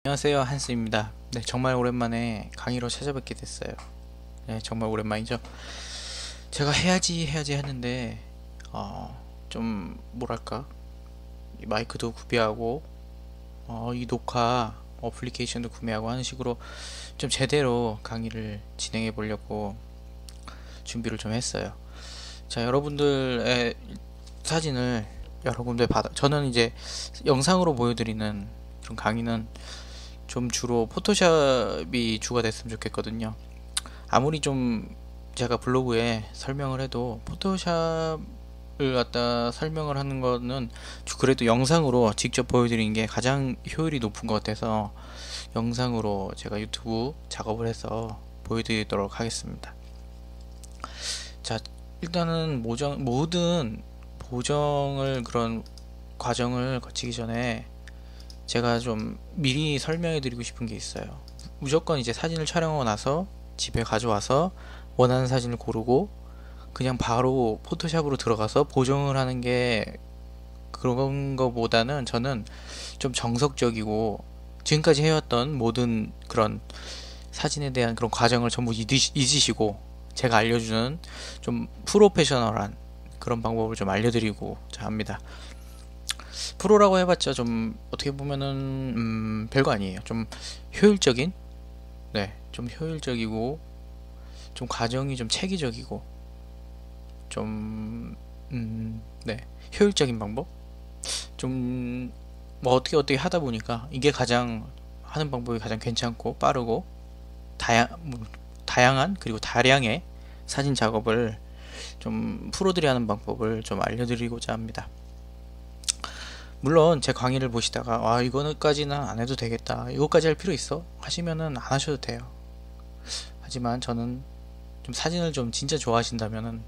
안녕하세요, 한스입니다. 네, 정말 오랜만에 강의로 찾아뵙게 됐어요. 네, 정말 오랜만이죠. 제가 해야지 했는데 좀 뭐랄까, 이 마이크도 구비하고 이 녹화 어플리케이션도 구매하고 하는 식으로 좀 제대로 강의를 진행해 보려고 준비를 좀 했어요. 자, 여러분들의 사진을 여러분들 저는 이제 영상으로 보여드리는 그런 강의는 좀 주로 포토샵이 주가 됐으면 좋겠거든요. 아무리 좀 제가 블로그에 설명을 해도 포토샵을 갖다 설명을 하는 거는 그래도 영상으로 직접 보여드리는 게 가장 효율이 높은 것 같아서 영상으로 제가 유튜브 작업을 해서 보여드리도록 하겠습니다. 자, 일단은 모든 보정을 그런 과정을 거치기 전에 제가 좀 미리 설명해 드리고 싶은 게 있어요. 무조건 이제 사진을 촬영하고 나서 집에 가져와서 원하는 사진을 고르고 그냥 바로 포토샵으로 들어가서 보정을 하는 게, 그런 거보다는 저는 좀 정석적이고 지금까지 해왔던 모든 그런 사진에 대한 그런 과정을 전부 잊으시고 제가 알려주는 좀 프로페셔널한 그런 방법을 좀 알려드리고자 합니다. 프로라고 해봤자 좀 어떻게 보면은 별거 아니에요. 좀 효율적인, 네, 좀 효율적이고 좀 과정이 좀 체계적이고 좀 네, 효율적인 방법, 좀 뭐 어떻게 하다 보니까 이게 가장 하는 방법이 가장 괜찮고 빠르고 다양한 그리고 다량의 사진 작업을 좀 프로들이 하는 방법을 좀 알려드리고자 합니다. 물론 제 강의를 보시다가 이거까지는 안 해도 되겠다, 이거까지 할 필요 있어 하시면은 안 하셔도 돼요. 하지만 저는 좀 사진을 좀 진짜 좋아하신다면은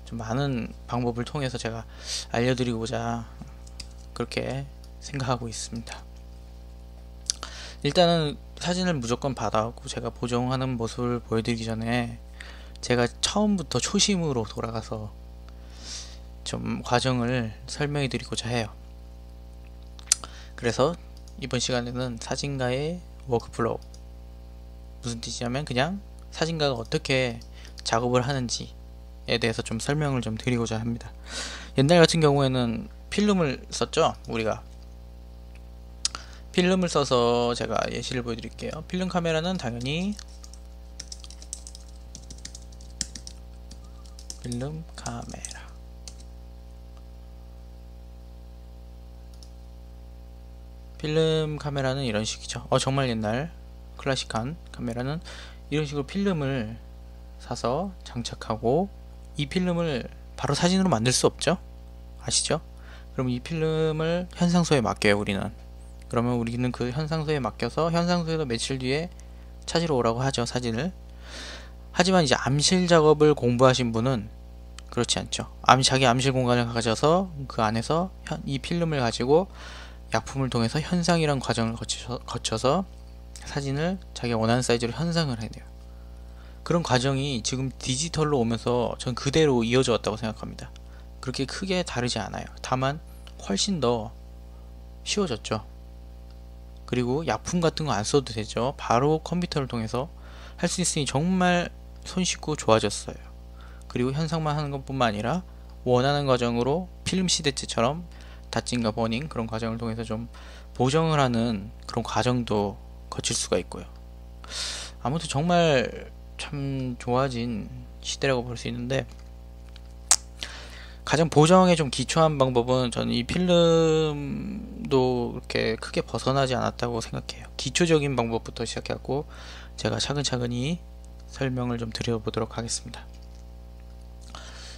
좀 많은 방법을 통해서 제가 알려드리고자 그렇게 생각하고 있습니다. 일단은 사진을 무조건 받아오고 제가 보정하는 모습을 보여드리기 전에 제가 처음부터 초심으로 돌아가서 좀 과정을 설명해 드리고자 해요. 그래서 이번 시간에는 사진가의 워크플로우, 무슨 뜻이냐면 그냥 사진가가 어떻게 작업을 하는지에 대해서 좀 설명을 좀 드리고자 합니다. 옛날 같은 경우에는 필름을 썼죠. 우리가 필름을 써서 제가 예시를 보여드릴게요. 필름 카메라는 당연히 필름 카메라, 필름 카메라는 이런 식이죠. 정말 옛날 클래식한 카메라는 이런 식으로 필름을 사서 장착하고, 이 필름을 바로 사진으로 만들 수 없죠, 아시죠? 그럼 이 필름을 현상소에 맡겨요, 우리는. 그러면 우리는 그 현상소에 맡겨서 현상소에서 며칠 뒤에 찾으러 오라고 하죠, 사진을. 하지만 이제 암실 작업을 공부하신 분은 그렇지 않죠. 자기 암실 공간을 가져서 그 안에서 이 필름을 가지고 약품을 통해서 현상이란 과정을 거쳐서 사진을 자기가 원하는 사이즈로 현상을 해내요. 그런 과정이 지금 디지털로 오면서 전 그대로 이어져 왔다고 생각합니다. 그렇게 크게 다르지 않아요. 다만 훨씬 더 쉬워졌죠. 그리고 약품 같은 거 안 써도 되죠. 바로 컴퓨터를 통해서 할 수 있으니 정말 손쉽고 좋아졌어요. 그리고 현상만 하는 것뿐만 아니라 원하는 과정으로 필름 시대체처럼 닷징과 버닝 그런 과정을 통해서 좀 보정을 하는 그런 과정도 거칠 수가 있고요. 아무튼 정말 참 좋아진 시대라고 볼 수 있는데, 가장 보정에 좀 기초한 방법은 저는 이 필름도 그렇게 크게 벗어나지 않았다고 생각해요. 기초적인 방법부터 시작해갖고 제가 차근차근히 설명을 좀 드려보도록 하겠습니다.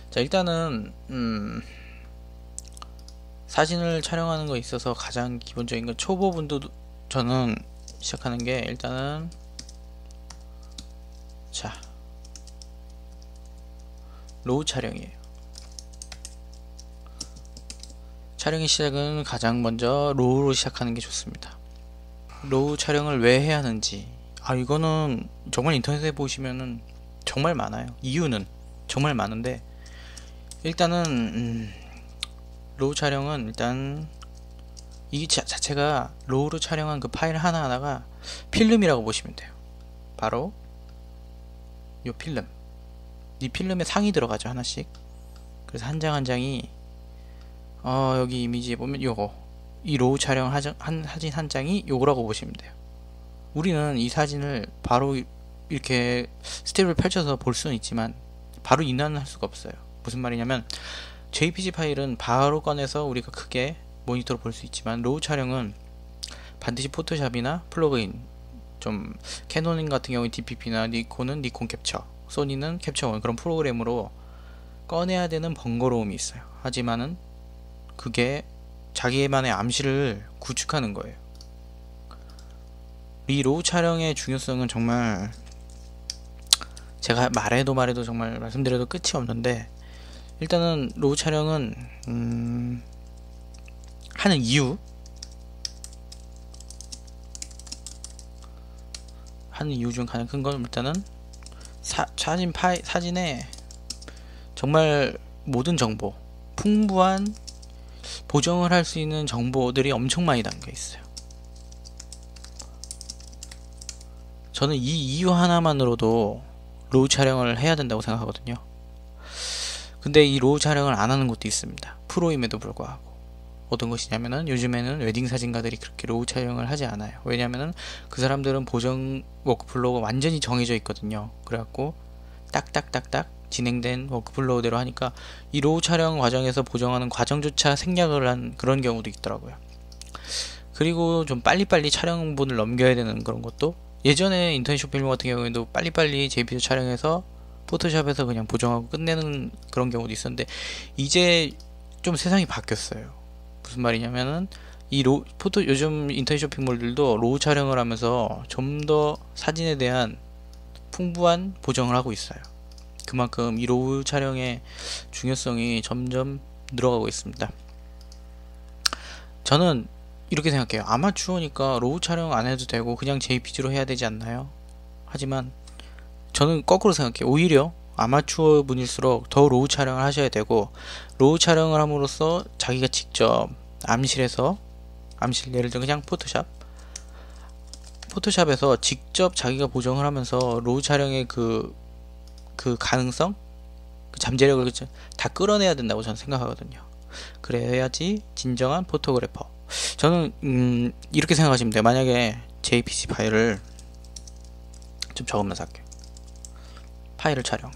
자, 일단은 사진을 촬영하는 거에 있어서 가장 기본적인 건, 초보분도 저는 시작하는 게 일단은 자, 로우 촬영이에요. 촬영의 시작은 가장 먼저 로우로 시작하는 게 좋습니다. 로우 촬영을 왜 해야 하는지, 이거는 정말 인터넷에 보시면은 정말 많아요. 이유는 정말 많은데, 일단은 로우 촬영은 일단 이 자체가 로우로 촬영한 그 파일 하나하나가 필름이라고 보시면 돼요. 바로 요 필름, 이 필름에 상이 들어가죠, 하나씩. 그래서 한 장 한 장이 여기 이미지에 보면 요거, 이 로우 촬영 한 사진 한 장이 요거라고 보시면 돼요. 우리는 이 사진을 바로 이렇게 스텝을 펼쳐서 볼 수는 있지만 바로 인화는 할 수가 없어요. 무슨 말이냐면 JPG 파일은 바로 꺼내서 우리가 크게 모니터로 볼 수 있지만 로우 촬영은 반드시 포토샵이나 플러그인, 좀 캐논 같은 경우는 DPP나 니콘은 니콘 캡처, 소니는 캡처1 그런 프로그램으로 꺼내야 되는 번거로움이 있어요. 하지만은 그게 자기만의 암시를 구축하는 거예요. 이 로우 촬영의 중요성은 정말 제가 말해도 정말 말씀드려도 끝이 없는데, 일단은 로우 촬영은 하는 이유 중 가장 큰 건 일단은 사진에 정말 모든 정보, 풍부한 보정을 할 수 있는 정보들이 엄청 많이 담겨 있어요. 저는 이 이유 하나만으로도 로우 촬영을 해야 된다고 생각하거든요. 근데 이 로우 촬영을 안 하는 곳도 있습니다. 프로임에도 불구하고. 어떤 것이냐면은 요즘에는 웨딩 사진가들이 그렇게 로우 촬영을 하지 않아요. 왜냐면은 그 사람들은 보정 워크플로우가 완전히 정해져 있거든요. 그래갖고 딱딱딱딱 진행된 워크플로우대로 하니까 이 로우 촬영 과정에서 보정하는 과정조차 생략을 한 그런 경우도 있더라고요. 그리고 좀 빨리빨리 촬영본을 넘겨야 되는 그런 것도, 예전에 인터넷 쇼핑몰 같은 경우에도 빨리빨리 JPG 촬영해서 포토샵에서 그냥 보정하고 끝내는 그런 경우도 있었는데, 이제 좀 세상이 바뀌었어요. 무슨 말이냐면은 요즘 인터넷 쇼핑몰들도 로우 촬영을 하면서 좀 더 사진에 대한 풍부한 보정을 하고 있어요. 그만큼 이 로우 촬영의 중요성이 점점 늘어가고 있습니다. 저는 이렇게 생각해요. 아마추어니까 로우 촬영 안 해도 되고 그냥 JPG로 해야 되지 않나요? 하지만 저는 거꾸로 생각해요. 오히려 아마추어 분일수록 더 로우 촬영을 하셔야 되고, 로우 촬영을 함으로써 자기가 직접 예를 들어 그냥 포토샵에서 직접 자기가 보정을 하면서 로우 촬영의 그 가능성, 그 잠재력을 다 끌어내야 된다고 저는 생각하거든요. 그래야지 진정한 포토그래퍼. 저는 이렇게 생각하시면 돼요. 만약에 JPG 파일을 좀 적으면서 할게요. 파일을 촬영.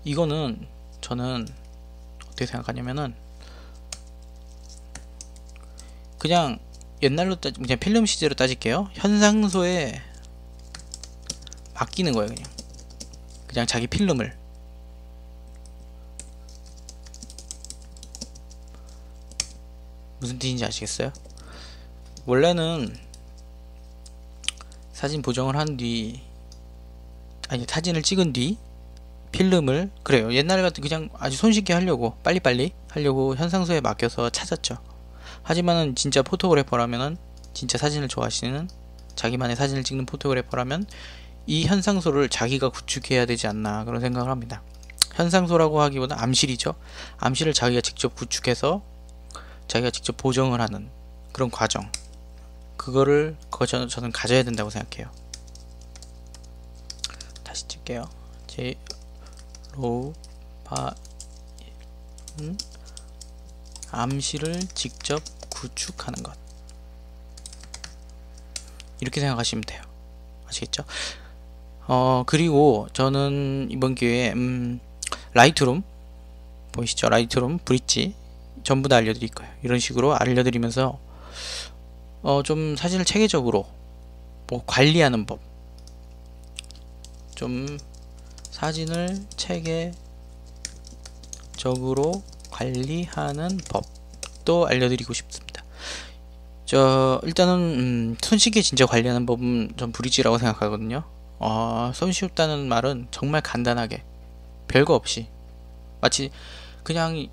이거는 저는 어떻게 생각하냐면은 그냥 옛날로 그냥 필름 시제로 따질게요. 현상소에 맡기는 거예요. 그냥 자기 필름을. 무슨 뜻인지 아시겠어요? 원래는 사진 보정을 한 뒤, 아니 사진을 찍은 뒤 필름을, 그래요, 옛날 같은 그냥 아주 손쉽게 하려고 빨리빨리 하려고 현상소에 맡겨서 찾았죠. 하지만은 진짜 포토그래퍼라면은, 진짜 사진을 좋아하시는, 자기만의 사진을 찍는 포토그래퍼라면 이 현상소를 자기가 구축해야 되지 않나 그런 생각을 합니다. 현상소라고 하기보다 암실이죠. 암실을 자기가 직접 구축해서 자기가 직접 보정을 하는 그런 과정, 그거를 저는 가져야 된다고 생각해요. 다시 찍게요. 로우 파일, 암실을 직접 구축하는 것, 이렇게 생각하시면 돼요. 아시겠죠? 그리고 저는 이번 기회에 라이트룸 보이시죠? 라이트룸, 브릿지 전부 다 알려드릴 거예요. 이런 식으로 알려드리면서 좀 사진을 체계적으로 관리하는 법, 좀 사진을 체계적으로 관리하는 법도 알려드리고 싶습니다. 일단은 손쉽게 진짜 관리하는 법은 전 브릿지라고 생각하거든요. 손쉽다는 말은 정말 간단하게 별거 없이, 마치 그냥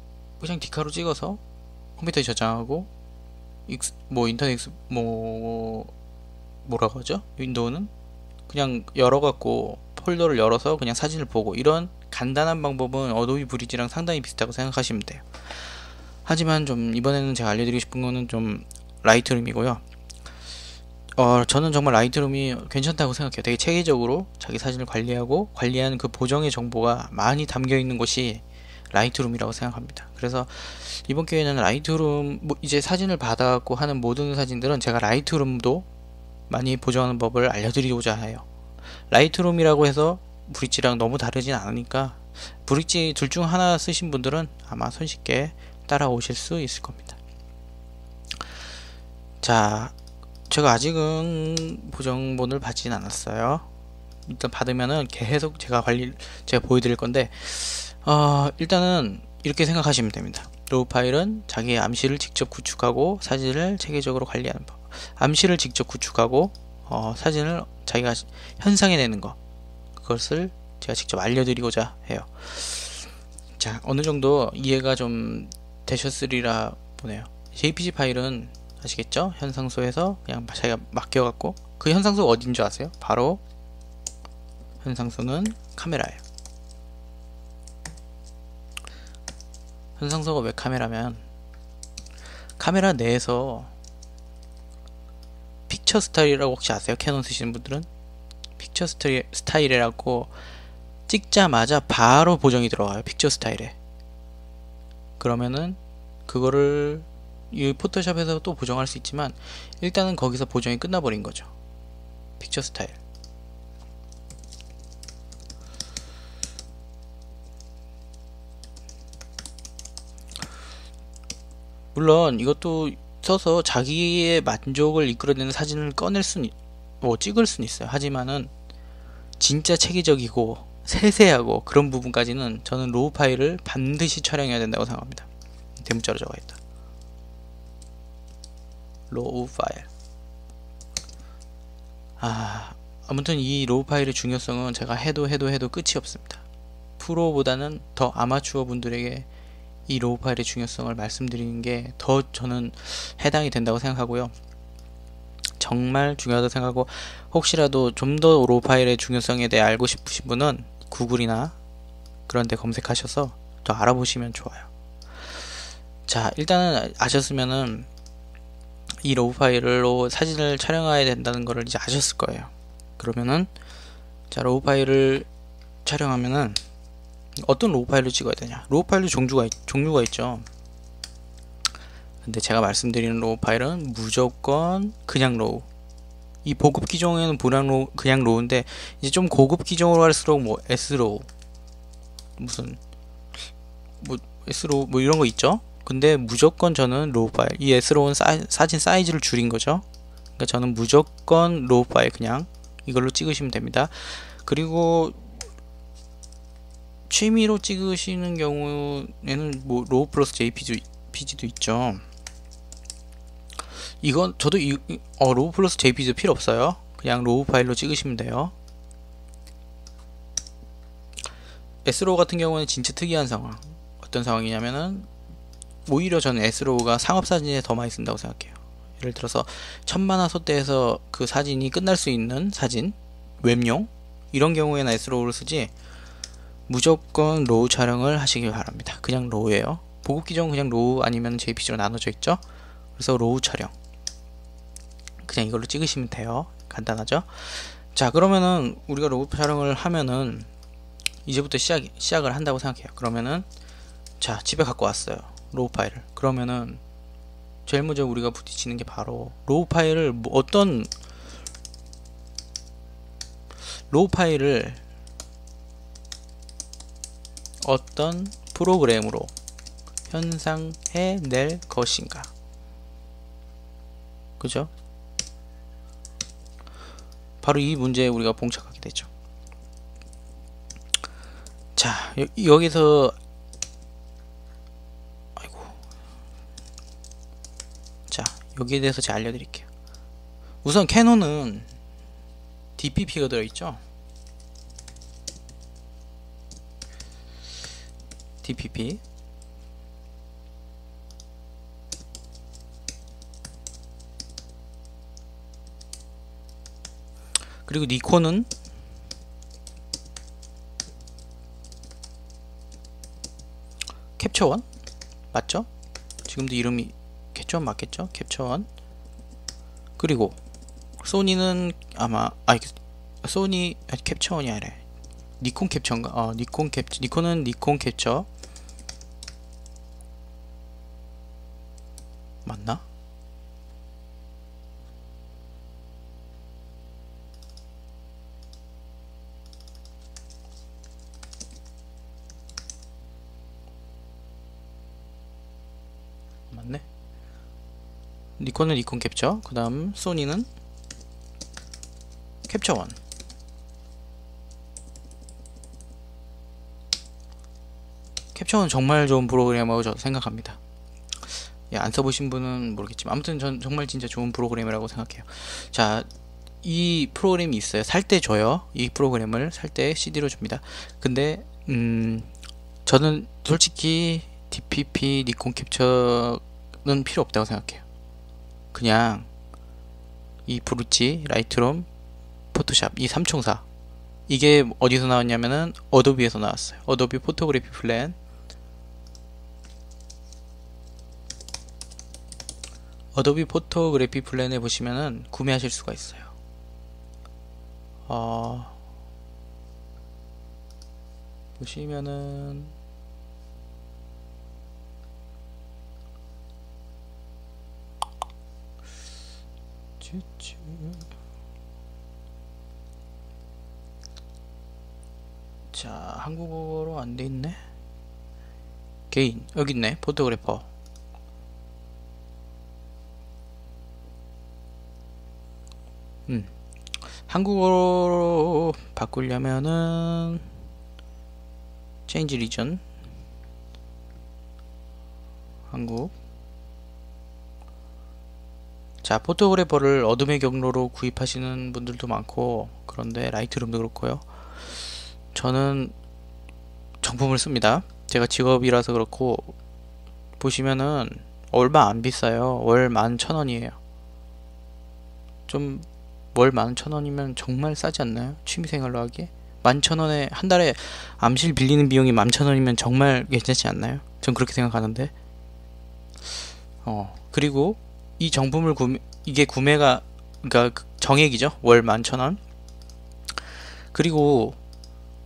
디카로 찍어서 컴퓨터에 저장하고, 인터넷 뭐라고 하죠? 윈도우는 그냥 열어갖고 폴더를 열어서 그냥 사진을 보고, 이런 간단한 방법은 어도비 브리지랑 상당히 비슷하고 생각하시면 돼요. 하지만 좀 이번에는 제가 알려드리고 싶은 거는 좀 라이트룸이고요. 저는 정말 라이트룸이 괜찮다고 생각해요. 되게 체계적으로 자기 사진을 관리하고 관리하는 그 보정의 정보가 많이 담겨 있는 곳이 라이트룸이라고 생각합니다. 그래서 이번 기회에는 라이트룸, 이제 사진을 받아갖고 하는 모든 사진들은 제가 라이트룸도 많이 보정하는 법을 알려드리고자 해요. 라이트룸이라고 해서 브릿지랑 너무 다르진 않으니까 브릿지 둘 중 하나 쓰신 분들은 아마 손쉽게 따라오실 수 있을 겁니다. 자, 제가 아직은 보정본을 받지는 않았어요. 일단 받으면은 계속 제가 보여드릴 건데, 일단은 이렇게 생각하시면 됩니다. 로우 파일은 자기의 암시를 직접 구축하고 사진을 체계적으로 관리하는 법. 암시를 직접 구축하고 사진을 자기가 현상해내는 것, 그것을 제가 직접 알려드리고자 해요. 자, 어느 정도 이해가 좀 되셨으리라 보네요. JPG 파일은 아시겠죠? 현상소에서 그냥 자기가 맡겨갖고, 그 현상소가 어딘 줄 아세요? 바로 현상소는 카메라예요. 현상소가 왜 카메라면, 카메라 내에서 픽처 스타일이라고 혹시 아세요? 캐논 쓰시는 분들은 픽처 스타일이라고 찍자마자 바로 보정이 들어가요. 픽처 스타일에. 그러면은 그거를 이 포토샵에서 또 보정할 수 있지만 일단은 거기서 보정이 끝나버린 거죠. 픽처 스타일. 물론 이것도 써서 자기의 만족을 이끌어내는 사진을 찍을 수는 있어요. 하지만은 진짜 체계적이고 세세하고 그런 부분까지는 저는 로우 파일을 반드시 촬영해야 된다고 생각합니다. 대문자로 적어 있다. 로우 파일. 아무튼 이 로우 파일의 중요성은 제가 해도 끝이 없습니다. 프로보다는 더 아마추어 분들에게 이 로우 파일의 중요성을 말씀드리는 게 더 저는 해당이 된다고 생각하고요. 정말 중요하다고 생각하고, 혹시라도 좀 더 로우 파일의 중요성에 대해 알고 싶으신 분은 구글이나 그런 데 검색하셔서 더 알아보시면 좋아요. 자, 일단은 아셨으면은 이 로우 파일로 사진을 촬영해야 된다는 거를 이제 아셨을 거예요. 그러면은 자, 로우 파일을 촬영하면은 어떤 로우 파일로 찍어야 되냐? 로우 파일도 종류가 있죠. 근데 제가 말씀드리는 로우 파일은 무조건 그냥 로우. 이 보급 기종에는 그냥 로우인데, 이제 좀 고급 기종으로 갈수록 뭐 S로우, 무슨 뭐 S로우 뭐 이런 거 있죠. 근데 무조건 저는 로우 파일, 이 S로우는 사진 사이즈를 줄인 거죠. 그러니까 저는 무조건 로우 파일 그냥 이걸로 찍으시면 됩니다. 그리고 취미로 찍으시는 경우에는 뭐 로우 플러스 JPG도 있죠. 이건 저도 로우 플러스 JPG도 필요 없어요. 그냥 로우 파일로 찍으시면 돼요. S로우 같은 경우는 진짜 특이한 상황. 어떤 상황이냐면은 오히려 저는 S로우가 상업사진에 더 많이 쓴다고 생각해요. 예를 들어서 1000만화 소대에서 그 사진이 끝날 수 있는 사진, 웹용, 이런 경우에는 S로우를 쓰지, 무조건 로우 촬영을 하시길 바랍니다. 그냥 로우예요. 보급 기종은 그냥 로우 아니면 JPG로 나눠져 있죠. 그래서 로우 촬영 그냥 이걸로 찍으시면 돼요. 간단하죠. 자, 그러면은 우리가 로우 촬영을 하면은 이제부터 시작을 한다고 생각해요. 그러면은 자, 집에 갖고 왔어요, 로우 파일을. 그러면은 제일 먼저 우리가 부딪히는 게 바로 로우 파일을 어떤 로우 파일을 어떤 프로그램으로 현상해낼 것인가. 그죠? 바로 이 문제에 우리가 봉착하게 되죠. 자, 여기서 자, 여기에 대해서 제가 알려드릴게요. 우선 캐논은 DPP가 들어있죠. DPP. 그리고 니콘은 캡처원 맞죠? 지금도 이름이 캡처원 맞겠죠? 캡처원. 그리고 소니는 아마 소니 캡처원이 아니라 니콘 캡처인가? 니콘은 니콘 캡처 맞나? 맞네. 니콘은 니콘 캡처, 그 다음 소니는 캡처원. 캡처원 정말 좋은 프로그램이라고 저도 생각합니다. 예, 안 써보신 분은 모르겠지만 아무튼 전 정말 진짜 좋은 프로그램이라고 생각해요. 자, 이 프로그램이 있어요. 살 때 줘요. 이 프로그램을 살 때 CD로 줍니다. 근데 저는 솔직히 DPP 니콘 캡처는 필요 없다고 생각해요. 그냥 이 브루치, 라이트룸, 포토샵 이 삼총사, 이게 어디서 나왔냐면은 어도비에서 나왔어요. 어도비 포토그래피 플랜. 어도비 포토그래피 플랜에 보시면은 구매하실 수가 있어요. 보시면은 자, 한국어로 안 돼 있네. 개인 여기 있네. 포토그래퍼. 한국어로 바꾸려면은 체인지 리전 한국. 자, 포토그래퍼를 어둠의 경로로 구입하시는 분들도 많고, 그런데 라이트룸도 그렇고요. 저는 정품을 씁니다. 제가 직업이라서 그렇고, 보시면은 얼마 안 비싸요. 월 11,000원이에요. 좀 월 11,000원이면 정말 싸지 않나요? 취미생활로 하기에 11,000원에 한 달에 암실 빌리는 비용이 11,000원이면 정말 괜찮지 않나요? 전 그렇게 생각하는데. 그리고 이 정품을 이게 구매가 그러니까 정액이죠. 월 11,000원. 그리고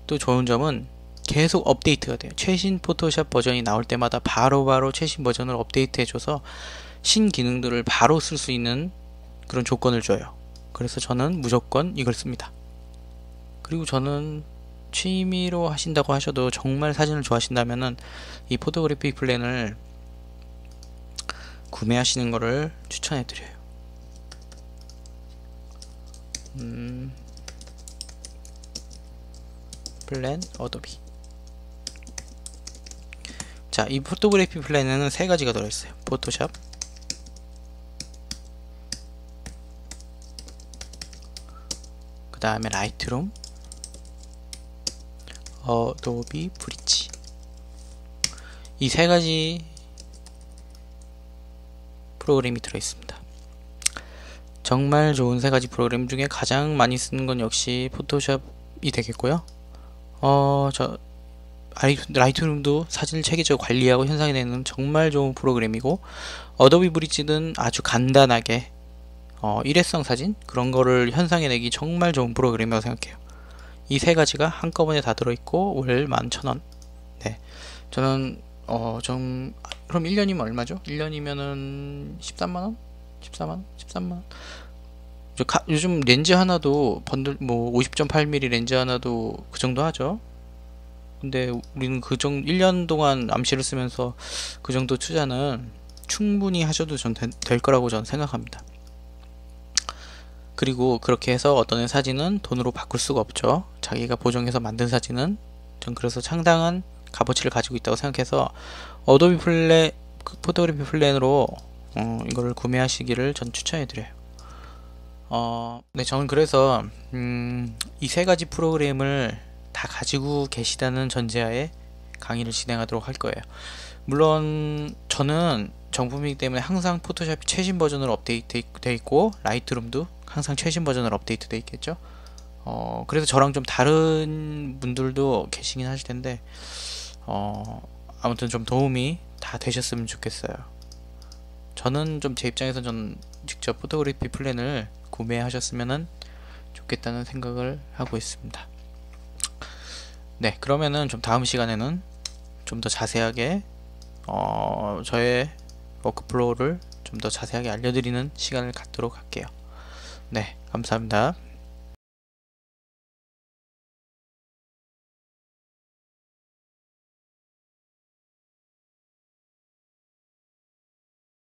또 좋은 점은 계속 업데이트가 돼요. 최신 포토샵 버전이 나올 때마다 바로바로 최신 버전을 업데이트 해줘서 신기능들을 바로 쓸 수 있는 그런 조건을 줘요. 그래서 저는 무조건 이걸 씁니다. 그리고 저는 취미로 하신다고 하셔도 정말 사진을 좋아하신다면은 이 포토그래피 플랜을 구매하시는 거를 추천해 드려요. 플랜 어도비. 자, 이 포토그래피 플랜에는 세 가지가 들어있어요. 포토샵, 그 다음에 라이트룸, 어도비 브릿지. 이 세 가지 프로그램이 들어있습니다. 정말 좋은 세 가지 프로그램 중에 가장 많이 쓰는 건 역시 포토샵이 되겠고요. 라이트룸도 사진을 체계적으로 관리하고 현상해내는 정말 좋은 프로그램이고, 어도비 브릿지는 아주 간단하게 일회성 사진 그런 거를 현상해내기 정말 좋은 프로그램이라고 생각해요. 이 세 가지가 한꺼번에 다 들어있고 월 11,000원. 네, 저는 그럼 1년이면 얼마죠? 1년이면은 13만원? 14만원? 13만원? 요즘 렌즈 하나도 번들 50.8mm 렌즈 하나도 그 정도 하죠. 근데 우리는 1년 동안 암시를 쓰면서 그 정도 투자는 충분히 하셔도 될 거라고 저는 생각합니다. 그리고 그렇게 해서 어떤 애 사진은 돈으로 바꿀 수가 없죠. 자기가 보정해서 만든 사진은. 전 그래서 상당한 값어치를 가지고 있다고 생각해서 어도비 포토그래피 플랜으로 이거를 구매하시기를 전 추천해드려요. 네, 저는 그래서 이 세 가지 프로그램을 다 가지고 계시다는 전제하에 강의를 진행하도록 할 거예요. 물론 저는 정품이기 때문에 항상 포토샵이 최신 버전으로 업데이트 돼 있고, 라이트룸도 항상 최신 버전으로 업데이트 돼 있겠죠. 그래서 저랑 좀 다른 분들도 계시긴 하실 텐데, 아무튼 좀 도움이 다 되셨으면 좋겠어요. 저는 좀 제 입장에서 전 직접 포토그래피 플랜을 구매하셨으면 좋겠다는 생각을 하고 있습니다. 네, 그러면은 좀 다음 시간에는 좀 더 자세하게 저의 워크플로우를 좀 더 자세하게 알려드리는 시간을 갖도록 할게요. 네, 감사합니다.